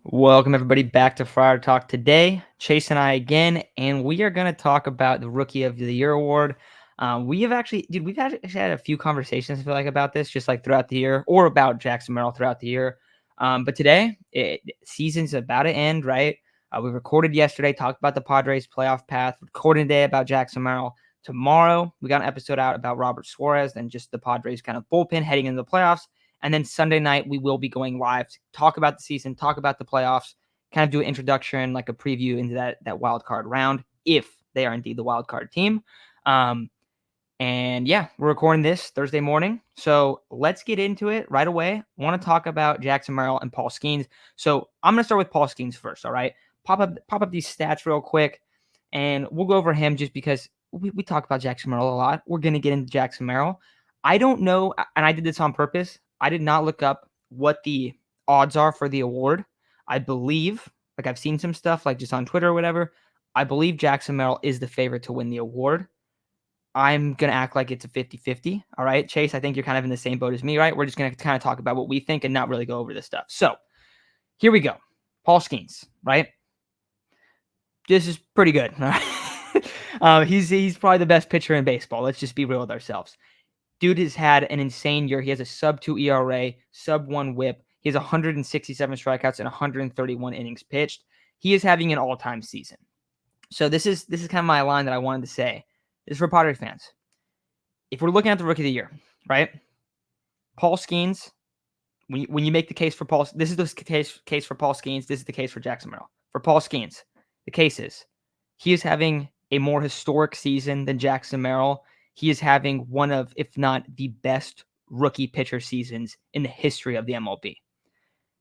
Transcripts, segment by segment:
Welcome everybody back to Friar Talk today. Chase and I again, and we are going to talk about the Rookie of the Year award. We've actually had a few conversations, I feel like, about this, just like throughout the year, or about Jackson Merrill throughout the year. But today, season's about to end, right? We recorded yesterday, talked about the Padres playoff path. Recording today about Jackson Merrill. Tomorrow, we got an episode out about Robert Suarez and just the Padres kind of bullpen heading into the playoffs. And then Sunday night, we will be going live to talk about the season, talk about the playoffs, kind of do an introduction, like a preview into that wild card round, if they are indeed the wild card team. And yeah, we're recording this Thursday morning. So let's get into it right away. I want to talk about Jackson Merrill and Paul Skenes. So I'm going to start with Paul Skenes first, all right? Pop up these stats real quick, and we'll go over him just because we talk about Jackson Merrill a lot. We're going to get into Jackson Merrill. I don't know, and I did this on purpose. I did not look up what the odds are for the award. I believe, like I've seen some stuff like just on Twitter or whatever. I believe Jackson Merrill is the favorite to win the award. I'm going to act like it's a 50-50. All right, Chase, I think you're kind of in the same boat as me, right? We're just going to kind of talk about what we think and not really go over this stuff. So here we go. Paul Skenes, right? This is pretty good. He's probably the best pitcher in baseball. Let's just be real with ourselves. Dude has had an insane year. He has a sub-2 ERA, sub-1 WHIP. He has 167 strikeouts and 131 innings pitched. He is having an all-time season. So this is kind of my line that I wanted to say. This is for Padres fans. If we're looking at the Rookie of the Year, right? Paul Skenes, when you make the case for Paul, this is the case for Paul Skenes. This is the case for Jackson Merrill. For Paul Skenes, the case is he is having a more historic season than Jackson Merrill. He is having one of, if not the best rookie pitcher seasons in the history of the MLB.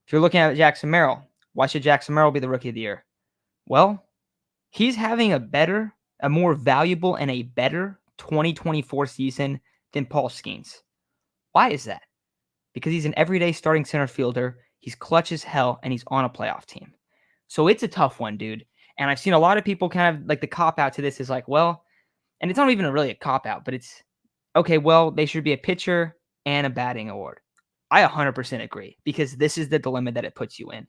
If you're looking at Jackson Merrill, why should Jackson Merrill be the Rookie of the Year? Well, he's having a more valuable, and a better 2024 season than Paul Skenes. Why is that? Because he's an everyday starting center fielder. He's clutch as hell, and he's on a playoff team. So it's a tough one, dude. And I've seen a lot of people kind of like the cop out to this is like, well, and it's not even really a cop out, but it's okay. Well, they should be a pitcher and a batting award. I 100% agree because this is the dilemma that it puts you in.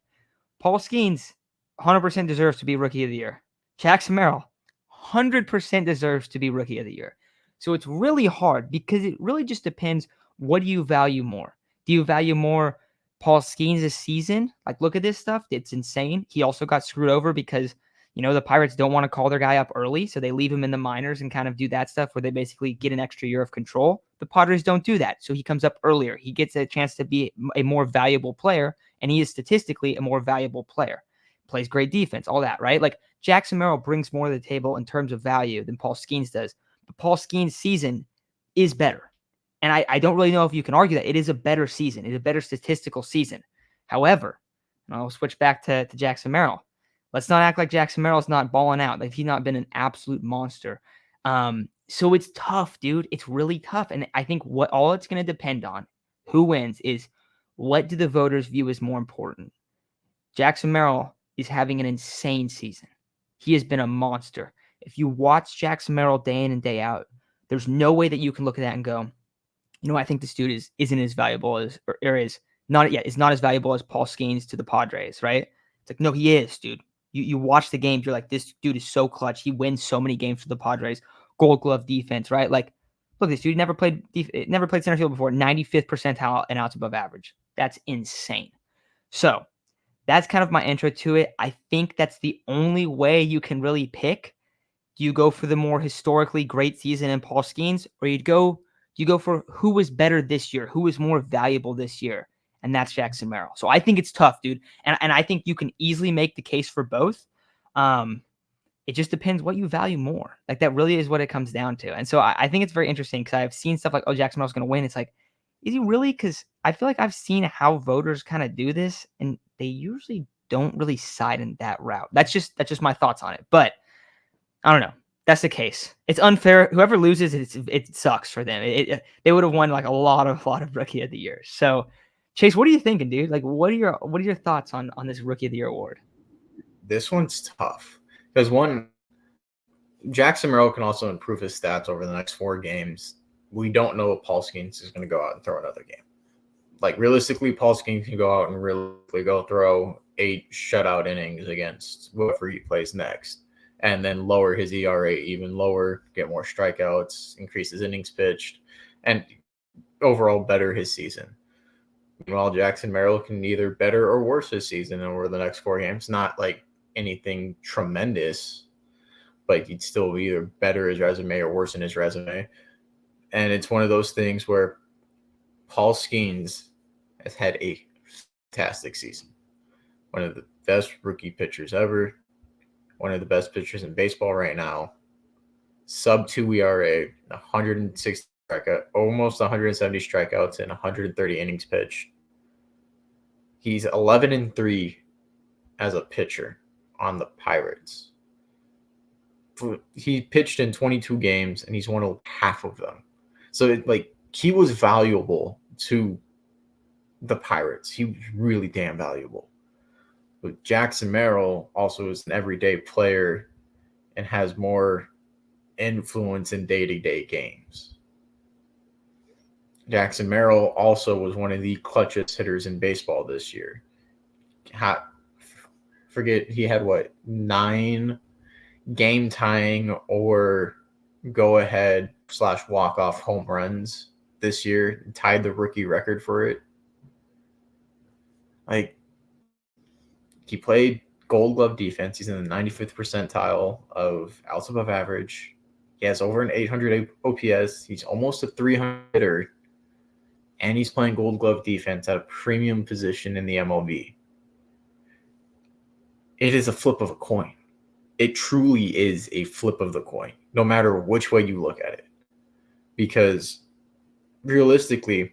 Paul Skenes 100% deserves to be Rookie of the Year. Jackson Merrill 100% deserves to be Rookie of the Year. So it's really hard because it really just depends. What do you value more? Do you value more Paul Skenes' season? Like, look at this stuff. It's insane. He also got screwed over because, the Pirates don't want to call their guy up early, so they leave him in the minors and kind of do that stuff where they basically get an extra year of control. The Padres don't do that, so he comes up earlier. He gets a chance to be a more valuable player, and he is statistically a more valuable player. Plays great defense, all that, right? Like, Jackson Merrill brings more to the table in terms of value than Paul Skenes does. But Paul Skenes' season is better. And I don't really know if you can argue that. It is a better season. It's a better statistical season. However, and I'll switch back to Jackson Merrill. Let's not act like Jackson Merrill's not balling out. Like, he's not been an absolute monster. So it's tough, dude. It's really tough. And I think what all it's going to depend on, who wins, is what do the voters view as more important? Jackson Merrill is having an insane season. He has been a monster. If you watch Jackson Merrill day in and day out, there's no way that you can look at that and go, I think this dude isn't as valuable as, or is not as valuable as Paul Skenes to the Padres, right? It's like, no, he is, dude. You watch the games, you're like, this dude is so clutch. He wins so many games for the Padres. Gold Glove defense, right? Like, look, this dude never played center field before. 95th percentile and outs above average. That's insane. So that's kind of my intro to it. I think that's the only way you can really pick. Do you go for the more historically great season in Paul Skenes, or you go for who was better this year, who was more valuable this year, and that's Jackson Merrill. So I think it's tough, dude, and I think you can easily make the case for both. It just depends what you value more. Like, that really is what it comes down to. And so I think it's very interesting because I've seen stuff like, oh, Jackson Merrill's going to win. It's like, is he really? Because I feel like I've seen how voters kind of do this, and they usually don't really side in that route. That's just my thoughts on it. But I don't know. That's the case. It's unfair. Whoever loses, it sucks for them. They would have won like a lot of Rookie of the Year. So, Chase, what are you thinking, dude? Like, what are your thoughts on this Rookie of the Year award? This one's tough because one, Jackson Merrill can also improve his stats over the next 4 games. We don't know if Paul Skenes is going to go out and throw another game. Like, realistically, Paul Skenes can go out and really go throw 8 shutout innings against whoever he plays next, and then lower his ERA even lower, get more strikeouts, increase his innings pitched, and overall better his season. Meanwhile, Jackson Merrill can either better or worse his season over the next 4 games. Not like anything tremendous, but he'd still either better his resume or worsen his resume. And it's one of those things where Paul Skenes has had a fantastic season. One of the best rookie pitchers ever. One of the best pitchers in baseball right now. Sub 2 ERA, 160 strikeout, almost 170 strikeouts and 130 innings pitched. He's 11-3 as a pitcher on the Pirates. He pitched in 22 games and he's won half of them. So he was valuable to the Pirates. He was really damn valuable. But Jackson Merrill also is an everyday player and has more influence in day-to-day games. Jackson Merrill also was one of the clutchest hitters in baseball this year. Forget he had 9 game tying or go ahead / walk off home runs this year, tied the rookie record for it. He played Gold Glove defense. He's in the 95th percentile of outs above average. He has over an 800 OPS. He's almost a 300 hitter, and he's playing Gold Glove defense at a premium position in the MLB. It is a flip of a coin. It truly is a flip of the coin, no matter which way you look at it. Because realistically,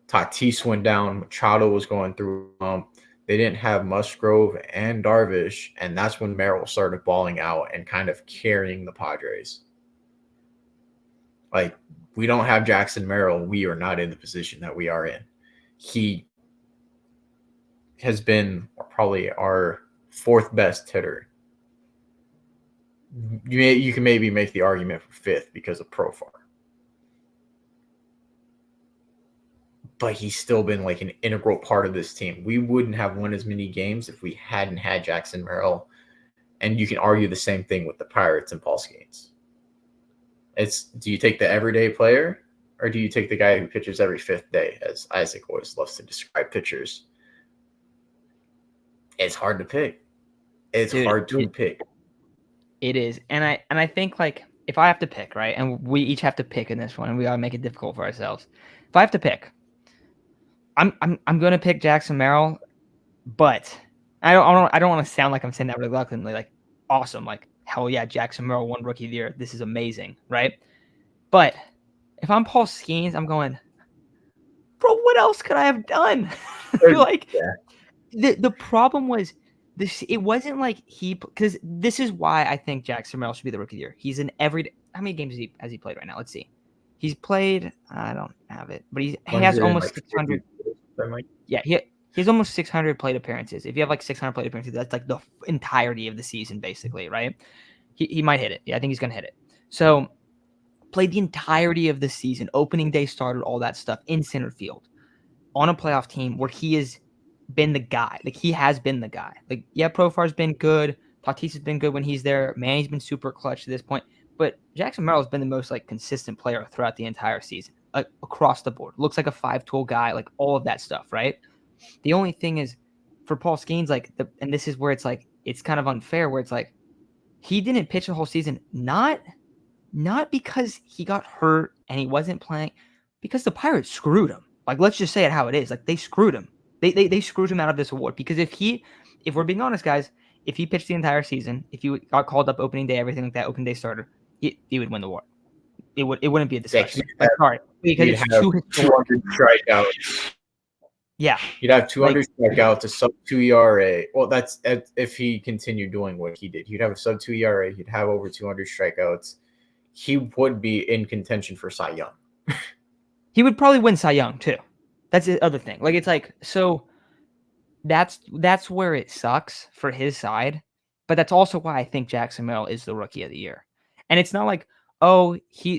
Tatis went down, Machado was going through. They didn't have Musgrove and Darvish, and that's when Merrill started balling out and kind of carrying the Padres. We don't have Jackson Merrill. We are not in the position that we are in. He has been probably our 4th best hitter. You can maybe make the argument for 5th because of Profar. But he's still been an integral part of this team. We wouldn't have won as many games if we hadn't had Jackson Merrill. And you can argue the same thing with the Pirates and Paul Skenes. Do you take the everyday player or do you take the guy who pitches every 5th day, as Isaac always loves to describe pitchers? It's hard to pick. It's hard to pick. It is. And I think if I have to pick, right, and we each have to pick in this one, and we gotta make it difficult for ourselves. If I have to pick, I'm gonna pick Jackson Merrill, but I don't want to sound like I'm saying that reluctantly. Awesome, hell yeah, Jackson Merrill won Rookie of the Year. This is amazing, right? But if I'm Paul Skenes, I'm going, bro, what else could I have done? The problem was this. It wasn't because this is why I think Jackson Merrill should be the Rookie of the Year. He's an everyday. How many games has he played right now? Let's see. He's played. I don't have it, but he has almost 600. Yeah, he has almost 600 plate appearances. If you have 600 plate appearances, that's the entirety of the season, basically, right? He might hit it. Yeah, I think he's gonna hit it. So played the entirety of the season, opening day started, all that stuff in center field on a playoff team where he has been the guy. He has been the guy. Profar's been good. Tatis has been good when he's there. Manny's been super clutch to this point. But Jackson Merrill has been the most consistent player throughout the entire season, across the board. Looks like a 5-tool guy, all of that stuff, right? The only thing is, for Paul Skenes, and this is where it's kind of unfair, where it's he didn't pitch the whole season, not because he got hurt and he wasn't playing, because the Pirates screwed him. Let's just say it how it is. They screwed him. They screwed him out of this award, because if we're being honest, guys, if he pitched the entire season, if he got called up opening day, everything like that, opening day starter, he would win the award. It wouldn't be a discussion. Sorry, because it's 200 strikeouts. Yeah, you'd have 200 strikeouts, a sub 2 ERA. Well, that's if he continued doing what he did. He'd have a sub 2 ERA. He'd have over 200 strikeouts. He would be in contention for Cy Young. He would probably win Cy Young too. That's the other thing. So that's where it sucks for his side, but that's also why I think Jackson Merrill is the Rookie of the Year. And it's not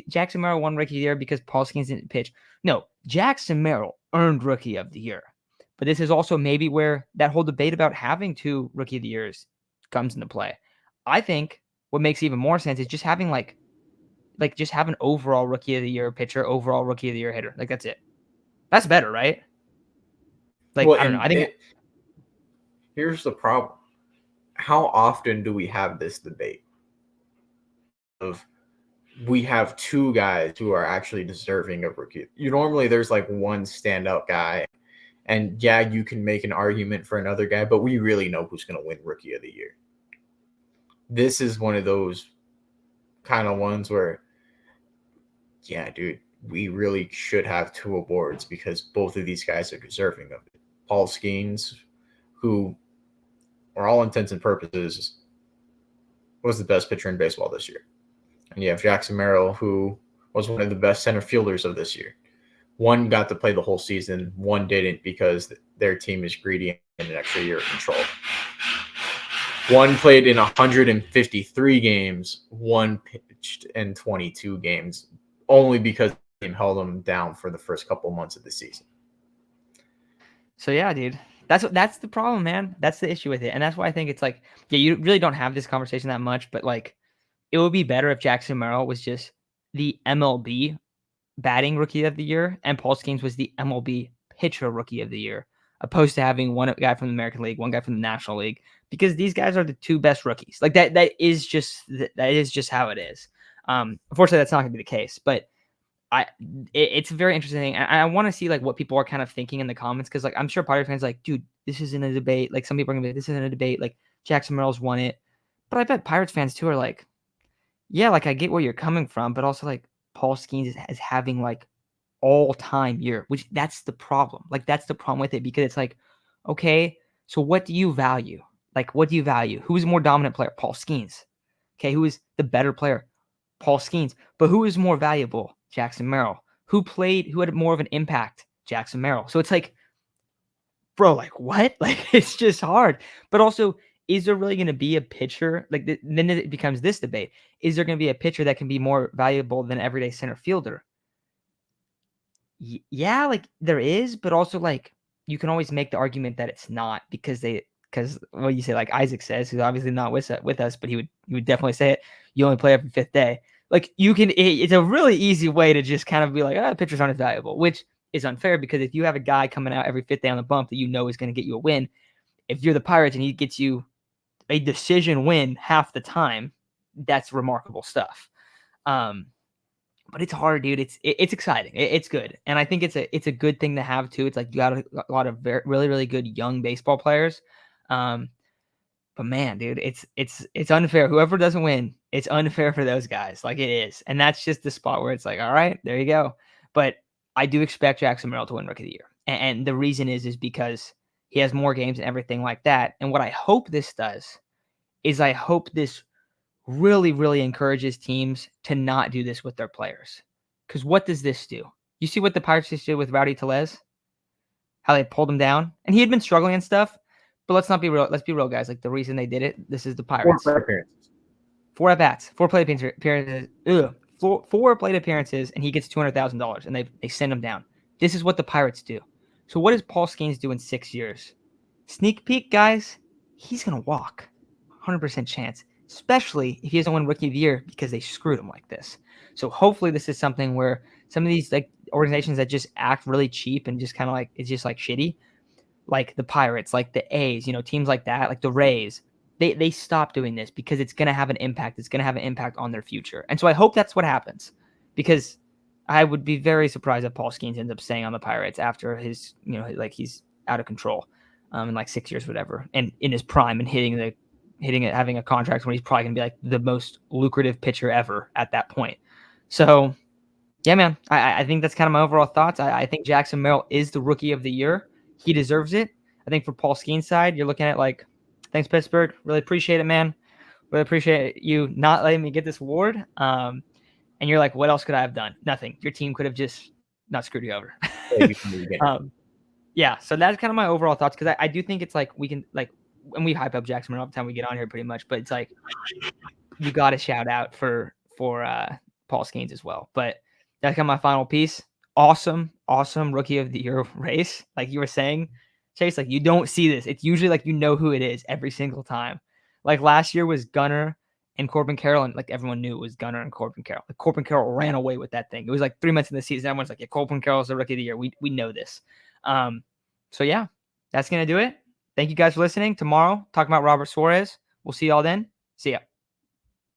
Jackson Merrill won Rookie of the Year because Paul Skenes didn't pitch. No, Jackson Merrill earned Rookie of the Year But this is also maybe where that whole debate about having 2 rookie of the years comes into play. I think what makes even more sense is just having like just have an overall rookie of the year pitcher, overall rookie of the year hitter. Like that's it. That's better, right? Like Well, I don't know. I and think here's the problem. How often do we have this debate of we have 2 guys who are actually deserving of rookie? Normally there's like one standout guy, and yeah, you can make an argument for another guy, but we really know who's going to win rookie of the year. This is one of those kind of ones where, yeah, dude, we really should have 2 awards because both of these guys are deserving of it. Paul Skenes, who, for all intents and purposes, was the best pitcher in baseball this year. And you have Jackson Merrill, who was one of the best center fielders of this year. One got to play the whole season, one didn't because their team is greedy and an extra year of control. One played in 153 games, one pitched in 22 games, only because the team held them down for the first couple months of the season. So yeah, dude. That's the problem, man. That's the issue with it. And that's why I think it's like, yeah, you really don't have this conversation that much, but like it would be better if Jackson Merrill was just the MLB batting rookie of the year and Paul Skenes was the MLB pitcher rookie of the year, opposed to having one guy from the American League, one guy from the National League, because these guys are the 2 best rookies. Like that is just how it is. Unfortunately, that's not going to be the case, but it's a very interesting thing. I want to see like what people are kind of thinking in the comments because like I'm sure Padres fans like, dude, this isn't a debate. Like some people are gonna be like, this isn't a debate. Like Jackson Merrill's won it, but I bet Pirates fans too are like, yeah, like I get where you're coming from, but also like Paul Skenes is having like all-time year, which that's the problem. Like that's the problem with it because it's like, okay, so what do you value? Like what do you value? Who's a more dominant player? Paul Skenes. Okay, who is the better player? Paul Skenes. But who is more valuable? Jackson Merrill. Who had more of an impact? Jackson Merrill. So it's like, bro, like what? Like it's just hard. But also, is there really going to be a pitcher? Like then it becomes this debate. Is there going to be a pitcher that can be more valuable than everyday center fielder? Yeah, like there is, but also like you can always make the argument that it's not because what you say, like Isaac says, who's obviously not with us, but he would definitely say it. You only play every 5th day. Like it's a really easy way to just kind of be like, pitchers aren't as valuable, which is unfair because if you have a guy coming out every 5th day on the bump that you know is going to get you a win, if you're the Pirates and he gets you a decision win half the time, that's remarkable stuff. But it's hard, dude. It's exciting. It's good, and I think it's a good thing to have too. It's like you got a lot of really really good young baseball players. But man, dude, it's unfair. Whoever doesn't win, it's unfair for those guys. Like it is, and that's just the spot where it's like, all right, there you go. But I do expect Jackson Merrill to win Rookie of the Year, and the reason is because he has more games and everything like that. And what I hope this does is I hope this really, really encourages teams to not do this with their players. Because what does this do? You see what the Pirates just did with Rowdy Tellez? How they pulled him down? And he had been struggling and stuff. But let's not be real. Let's be real, guys. Like the reason they did it, this is the Pirates. 4 appearances. 4 at-bats. 4 plate appearances. 4 plate appearances, and he gets $200,000, and they send him down. This is what the Pirates do. So what does Paul Skenes do in 6 years? Sneak peek, guys. He's going to walk. 100% chance. Especially if he doesn't win Rookie of the Year because they screwed him like this. So hopefully this is something where some of these like organizations that just act really cheap and just kind of like it's just like shitty, like the Pirates, like the A's, teams like that, like the Rays, they stop doing this because it's going to have an impact. It's going to have an impact on their future. And so I hope that's what happens because I would be very surprised if Paul Skenes ends up staying on the Pirates after his, like he's out of control in like 6 years, whatever, and in his prime and having a contract when he's probably going to be like the most lucrative pitcher ever at that point. So, yeah, man, I think that's kind of my overall thoughts. I think Jackson Merrill is the Rookie of the Year. He deserves it. I think for Paul Skenes' side, you're looking at like, thanks, Pittsburgh. Really appreciate it, man. Really appreciate you not letting me get this award. And you're like, what else could I have done? Nothing. Your team could have just not screwed you over. Yeah, so that's kind of my overall thoughts because I do think it's like we can like, and we hype up Jackson all the time we get on here pretty much, but it's like you got to shout out for Paul Skenes as well. But that's kind of my final piece. Awesome Rookie of the Year race, like you were saying. Chase, like, you don't see this. It's usually like you know who it is every single time. Like last year was Gunnar and Corbin Carroll, and like everyone knew it was Gunnar and Corbin Carroll. Like Corbin Carroll ran away with that thing. It was like 3 months in the season. Everyone's like, yeah, Corbin Carroll's the rookie of the year. We know this. So yeah, that's gonna do it. Thank you guys for listening. Tomorrow, talking about Robert Suarez. We'll see y'all then. See ya.